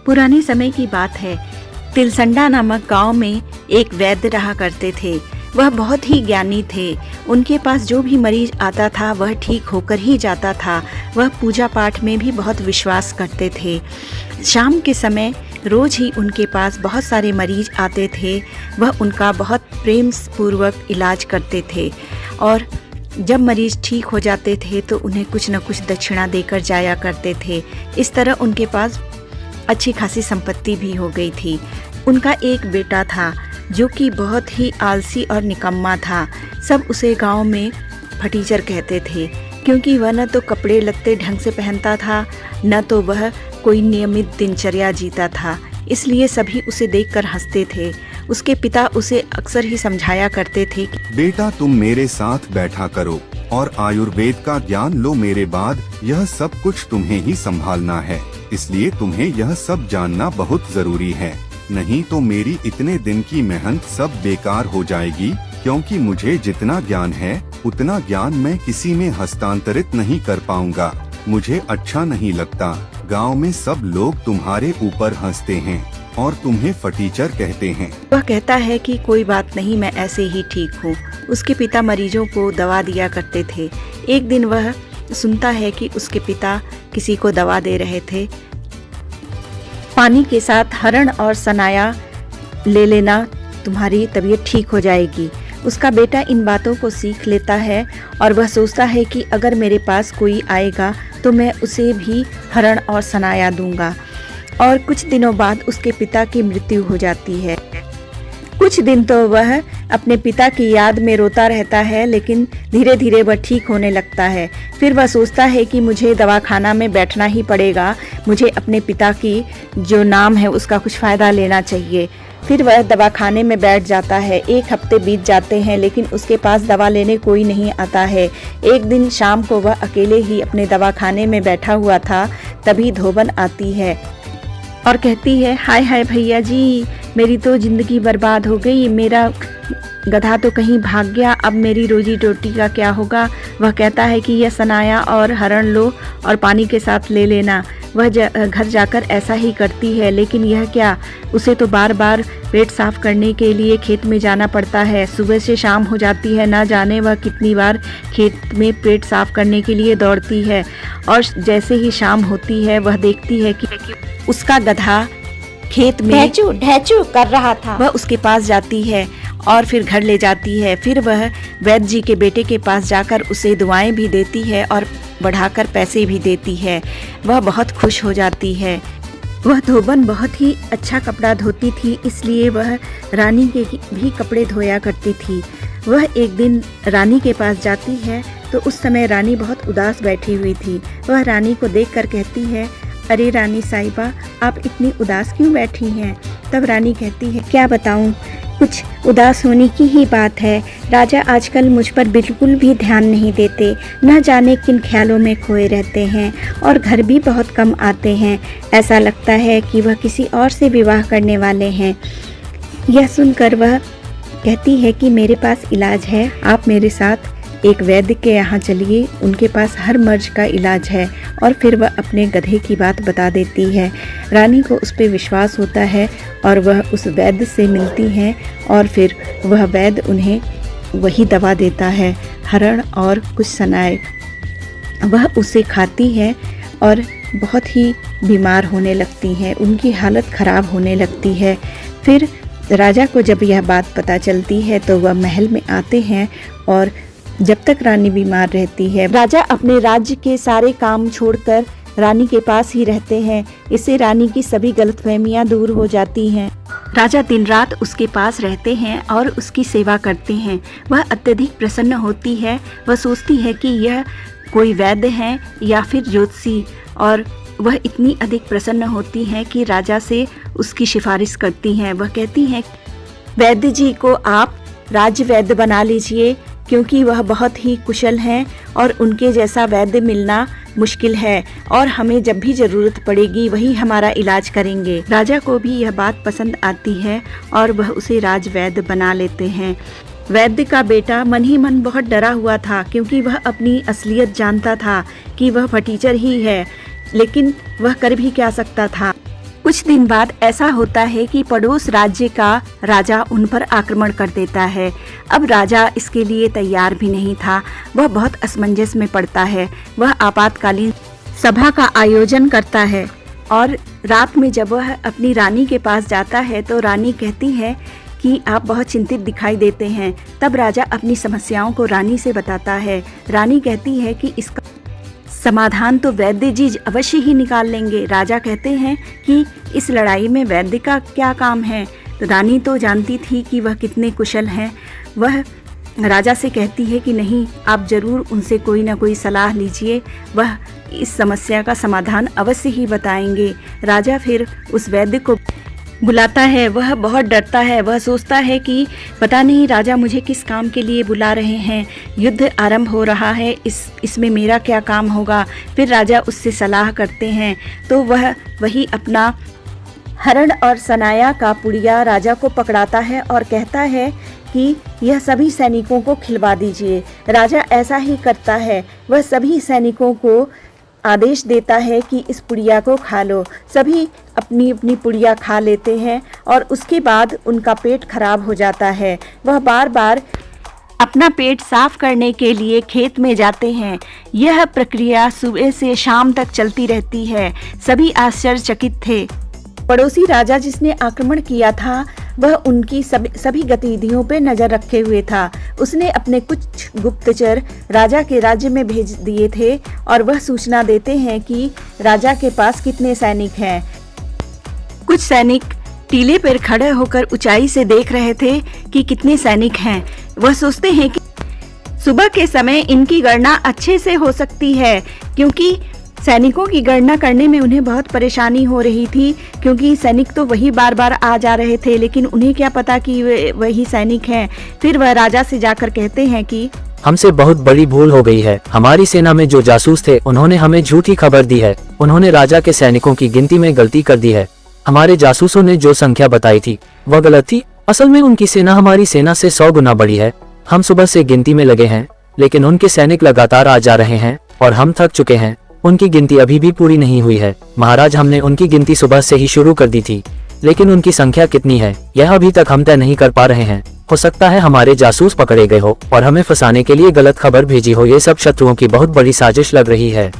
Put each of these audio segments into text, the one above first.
पुराने समय की बात है। तिलसंडा नामक गांव में एक वैद्य रहा करते थे। वह बहुत ही ज्ञानी थे। उनके पास जो भी मरीज आता था वह ठीक होकर ही जाता था। वह पूजा पाठ में भी बहुत विश्वास करते थे। शाम के समय रोज ही उनके पास बहुत सारे मरीज आते थे। वह उनका बहुत प्रेम पूर्वक इलाज करते थे और जब मरीज ठीक हो जाते थे तो उन्हें कुछ न कुछ दक्षिणा देकर जाया करते थे। इस तरह उनके पास अच्छी खासी संपत्ति भी हो गई थी। उनका एक बेटा था जो कि बहुत ही आलसी और निकम्मा था। सब उसे गांव में फटीचर कहते थे, क्योंकि वह न तो कपड़े लत्ते ढंग से पहनता था, न तो वह कोई नियमित दिनचर्या जीता था। इसलिए सभी उसे देखकर हंसते थे। उसके पिता उसे अक्सर ही समझाया करते थे कि बेटा, तुम मेरे साथ बैठा करो और आयुर्वेद का ज्ञान लो। मेरे बाद यह सब कुछ तुम्हें ही संभालना है, इसलिए तुम्हें यह सब जानना बहुत जरूरी है। नहीं तो मेरी इतने दिन की मेहनत सब बेकार हो जाएगी, क्योंकि मुझे जितना ज्ञान है उतना ज्ञान मैं किसी में हस्तांतरित नहीं कर पाऊंगा। मुझे अच्छा नहीं लगता। गांव में सब लोग तुम्हारे ऊपर हंसते हैं और तुम्हें फटीचर कहते हैं। वह कहता है कि कोई बात नहीं, मैं ऐसे ही ठीक हूँ। उसके पिता मरीजों को दवा दिया करते थे। एक दिन वह सुनता है कि उसके पिता किसी को दवा दे रहे थे। पानी के साथ हरण और सनाया ले लेना, तुम्हारी तबीयत ठीक हो जाएगी। उसका बेटा इन बातों को सीख लेता है और वह सोचता है कि अगर मेरे पास कोई आएगा तो मैं उसे भी हरण और सनाया दूंगा। और कुछ दिनों बाद उसके पिता की मृत्यु हो जाती है। कुछ दिन तो वह अपने पिता की याद में रोता रहता है, लेकिन धीरे धीरे वह ठीक होने लगता है। फिर वह सोचता है कि मुझे दवाखाना में बैठना ही पड़ेगा, मुझे अपने पिता की जो नाम है उसका कुछ फ़ायदा लेना चाहिए। फिर वह दवाखाने में बैठ जाता है। 1 हफ्ते बीत जाते हैं, लेकिन उसके पास दवा लेने कोई नहीं आता है। एक दिन शाम को वह अकेले ही अपने दवाखाने में बैठा हुआ था, तभी धोबन आती है और कहती है, हाय हाय भैया जी, मेरी तो ज़िंदगी बर्बाद हो गई। मेरा गधा तो कहीं भाग गया, अब मेरी रोजी रोटी का क्या होगा। वह कहता है कि यह सनाया और हरण लो और पानी के साथ ले लेना। वह घर जाकर ऐसा ही करती है, लेकिन यह क्या, उसे तो बार बार पेट साफ करने के लिए खेत में जाना पड़ता है। सुबह से शाम हो जाती है, ना जाने वह कितनी बार खेत में पेट साफ करने के लिए दौड़ती है। और जैसे ही शाम होती है वह देखती है कि उसका गधा खेत में ढैचू ढैचू कर रहा था। वह उसके पास जाती है और फिर घर ले जाती है। फिर वह वैद्य जी के बेटे के पास जाकर उसे दुआएं भी देती है और बढ़ाकर पैसे भी देती है। वह बहुत खुश हो जाती है। वह धोबन बहुत ही अच्छा कपड़ा धोती थी, इसलिए वह रानी के भी कपड़े धोया करती थी। वह एक दिन रानी के पास जाती है तो उस समय रानी बहुत उदास बैठी हुई थी। वह रानी को देखकर कहती है, अरे रानी साहिबा, आप इतनी उदास क्यों बैठी हैं? तब रानी कहती है, क्या बताऊं, कुछ उदास होने की ही बात है। राजा आजकल मुझ पर बिल्कुल भी ध्यान नहीं देते, न जाने किन ख्यालों में खोए रहते हैं और घर भी बहुत कम आते हैं। ऐसा लगता है कि वह किसी और से विवाह करने वाले हैं। यह सुनकर वह कहती है कि मेरे पास इलाज है, आप मेरे साथ एक वैद्य के यहाँ चलिए, उनके पास हर मर्ज का इलाज है। और फिर वह अपने गधे की बात बता देती है। रानी को उस पर विश्वास होता है और वह उस वैद्य से मिलती हैं और फिर वह वैद्य उन्हें वही दवा देता है, हरण और कुछ सनाए। वह उसे खाती है और बहुत ही बीमार होने लगती हैं, उनकी हालत ख़राब होने लगती है। फिर राजा को जब यह बात पता चलती है तो वह महल में आते हैं और जब तक रानी बीमार रहती है, राजा अपने राज्य के सारे काम छोड़कर रानी के पास ही रहते हैं। इससे रानी की सभी गलतफहमियां दूर हो जाती हैं। राजा दिन रात उसके पास रहते हैं और उसकी सेवा करते हैं। वह अत्यधिक प्रसन्न होती है। वह सोचती है कि यह कोई वैद्य है या फिर ज्योतिषी, और वह इतनी अधिक प्रसन्न होती है कि राजा से उसकी सिफारिश करती हैं। वह कहती हैं, वैद्य जी को आप राज्य वैद्य बना लीजिए, क्योंकि वह बहुत ही कुशल हैं और उनके जैसा वैद्य मिलना मुश्किल है और हमें जब भी ज़रूरत पड़ेगी वही हमारा इलाज करेंगे। राजा को भी यह बात पसंद आती है और वह उसे राजवैद्य बना लेते हैं। वैद्य का बेटा मन ही मन बहुत डरा हुआ था, क्योंकि वह अपनी असलियत जानता था कि वह फटीचर ही है, लेकिन वह कर भी क्या सकता था। कुछ दिन बाद ऐसा होता है कि पड़ोस राज्य का राजा उन पर आक्रमण कर देता है। अब राजा इसके लिए तैयार भी नहीं था। वह बहुत असमंजस में पड़ता है। वह आपातकालीन सभा का आयोजन करता है और रात में जब वह अपनी रानी के पास जाता है तो रानी कहती है कि आप बहुत चिंतित दिखाई देते हैं। तब राजा अपनी समस्याओं को रानी से बताता है। रानी कहती है कि इसका समाधान तो वैद्य जी अवश्य ही निकाल लेंगे। राजा कहते हैं कि इस लड़ाई में वैद्य का क्या काम है। तो रानी तो जानती थी कि वह कितने कुशल हैं। वह राजा से कहती है कि नहीं, आप जरूर उनसे कोई ना कोई सलाह लीजिए, वह इस समस्या का समाधान अवश्य ही बताएंगे। राजा फिर उस वैद्य को बुलाता है। वह बहुत डरता है। वह सोचता है कि पता नहीं राजा मुझे किस काम के लिए बुला रहे हैं। युद्ध आरंभ हो रहा है, इसमें मेरा क्या काम होगा। फिर राजा उससे सलाह करते हैं तो वह वही अपना हरण और सनाया का पुड़िया राजा को पकड़ाता है और कहता है कि यह सभी सैनिकों को खिलवा दीजिए। राजा ऐसा ही करता है। वह सभी सैनिकों को आदेश देता है कि इस पुड़िया को खा लो। सभी अपनी अपनी पुड़िया खा लेते हैं और उसके बाद उनका पेट खराब हो जाता है। वह बार बार अपना पेट साफ करने के लिए खेत में जाते हैं। यह प्रक्रिया सुबह से शाम तक चलती रहती है। सभी आश्चर्यचकित थे। पड़ोसी राजा जिसने आक्रमण किया था वह उनकी सभी गतिविधियों पर नजर रखे हुए था। उसने अपने कुछ गुप्तचर राजा के राज्य में भेज दिए थे और वह सूचना देते हैं कि राजा के पास कितने सैनिक हैं। कुछ सैनिक टीले पर खड़े होकर ऊंचाई से देख रहे थे कि कितने सैनिक हैं। वह सोचते हैं कि सुबह के समय इनकी गणना अच्छे से हो सकती है, क्योंकि सैनिकों की गणना करने में उन्हें बहुत परेशानी हो रही थी, क्योंकि सैनिक तो वही बार बार आ जा रहे थे, लेकिन उन्हें क्या पता कि वे वही सैनिक हैं। फिर वह राजा से जाकर कहते हैं कि हमसे बहुत बड़ी भूल हो गई है। हमारी सेना में जो जासूस थे उन्होंने हमें झूठी खबर दी है। उन्होंने राजा के सैनिकों की गिनती में गलती कर दी है। हमारे जासूसों ने जो संख्या बताई थी वह गलत थी। असल में उनकी सेना हमारी सेना से 100 गुना बड़ी है। हम सुबह से गिनती में लगे हैं, लेकिन उनके सैनिक लगातार आ जा रहे हैं और हम थक चुके हैं। उनकी गिनती अभी भी पूरी नहीं हुई है। महाराज, हमने उनकी गिनती सुबह से ही शुरू कर दी थी, लेकिन उनकी संख्या कितनी है यह अभी तक हम तय नहीं कर पा रहे हैं। हो सकता है हमारे जासूस पकड़े गए हो और हमें फंसाने के लिए गलत खबर भेजी हो। ये सब शत्रुओं की बहुत बड़ी साजिश लग रही है।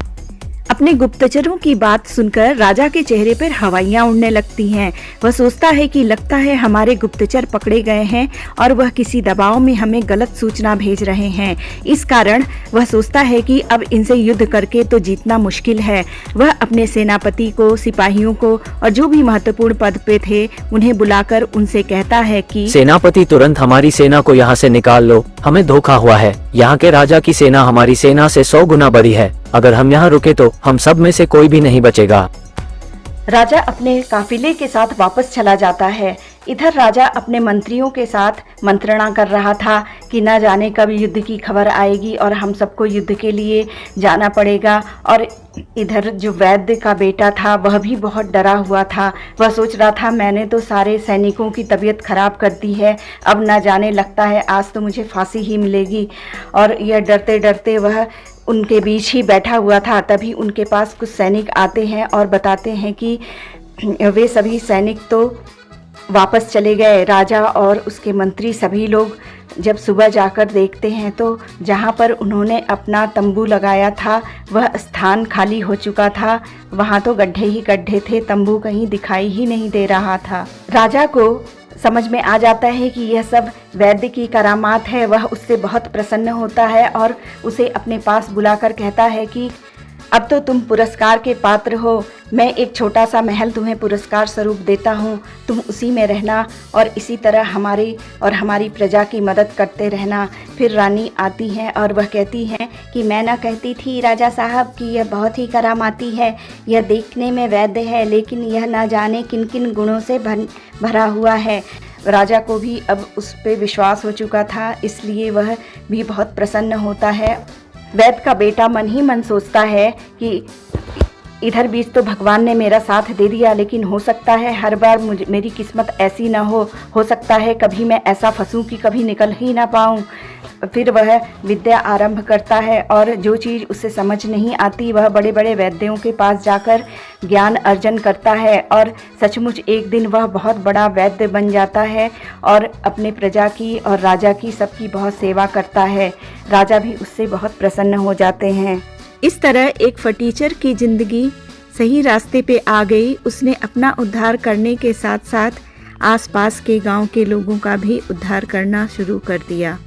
अपने गुप्तचरों की बात सुनकर राजा के चेहरे पर हवाइयां उड़ने लगती हैं। वह सोचता है कि लगता है हमारे गुप्तचर पकड़े गए हैं और वह किसी दबाव में हमें गलत सूचना भेज रहे हैं। इस कारण वह सोचता है कि अब इनसे युद्ध करके तो जीतना मुश्किल है। वह अपने सेनापति को, सिपाहियों को और जो भी महत्वपूर्ण पद पे थे उन्हें बुलाकर उनसे कहता है कि सेनापति, तुरंत हमारी सेना को यहाँ से निकाल लो। हमें धोखा हुआ है। यहाँ के राजा की सेना हमारी सेना से 100 गुना बड़ी है। अगर हम यहाँ रुके तो हम सब में से कोई भी नहीं बचेगा। राजा अपने काफिले के साथ वापस चला जाता है। इधर राजा अपने मंत्रियों के साथ मंत्रणा कर रहा था कि न जाने कब युद्ध की खबर आएगी और हम सबको युद्ध के लिए जाना पड़ेगा। और इधर जो वैद्य का बेटा था वह भी बहुत डरा हुआ था। वह सोच रहा था मैंने तो सारे सैनिकों की तबीयत खराब कर दी है, अब न जाने लगता है आज तो मुझे फांसी ही मिलेगी। और यह डरते डरते वह उनके बीच ही बैठा हुआ था। तभी उनके पास कुछ सैनिक आते हैं और बताते हैं कि वे सभी सैनिक तो वापस चले गए। राजा और उसके मंत्री सभी लोग जब सुबह जाकर देखते हैं तो जहाँ पर उन्होंने अपना तंबू लगाया था वह स्थान खाली हो चुका था। वहाँ तो गड्ढे ही गड्ढे थे, तंबू कहीं दिखाई ही नहीं दे रहा था। राजा को समझ में आ जाता है कि यह सब वैद्य की करामात है। वह उससे बहुत प्रसन्न होता है और उसे अपने पास बुलाकर कहता है कि अब तो तुम पुरस्कार के पात्र हो। मैं एक छोटा सा महल तुम्हें पुरस्कार स्वरूप देता हूँ, तुम उसी में रहना और इसी तरह हमारी प्रजा की मदद करते रहना। फिर रानी आती हैं और वह कहती हैं कि मैं ना कहती थी राजा साहब कि यह बहुत ही करामाती है। यह देखने में वैद्य है, लेकिन यह ना जाने किन किन गुणों से भरा हुआ है। राजा को भी अब उस पर विश्वास हो चुका था, इसलिए वह भी बहुत प्रसन्न होता है। वैद्य का बेटा मन ही मन सोचता है कि इधर बीच तो भगवान ने मेरा साथ दे दिया, लेकिन हो सकता है हर बार मेरी किस्मत ऐसी ना हो सकता है कभी मैं ऐसा फंसूं कि कभी निकल ही ना पाऊं। फिर वह विद्या आरंभ करता है और जो चीज़ उसे समझ नहीं आती वह बड़े बड़े वैद्यों के पास जाकर ज्ञान अर्जन करता है और सचमुच एक दिन वह बहुत बड़ा वैद्य बन जाता है और अपने प्रजा की और राजा की सबकी बहुत सेवा करता है। राजा भी उससे बहुत प्रसन्न हो जाते हैं। इस तरह एक फटीचर की जिंदगी सही रास्ते पे आ गई। उसने अपना उद्धार करने के साथ साथ आसपास के गांव के लोगों का भी उद्धार करना शुरू कर दिया।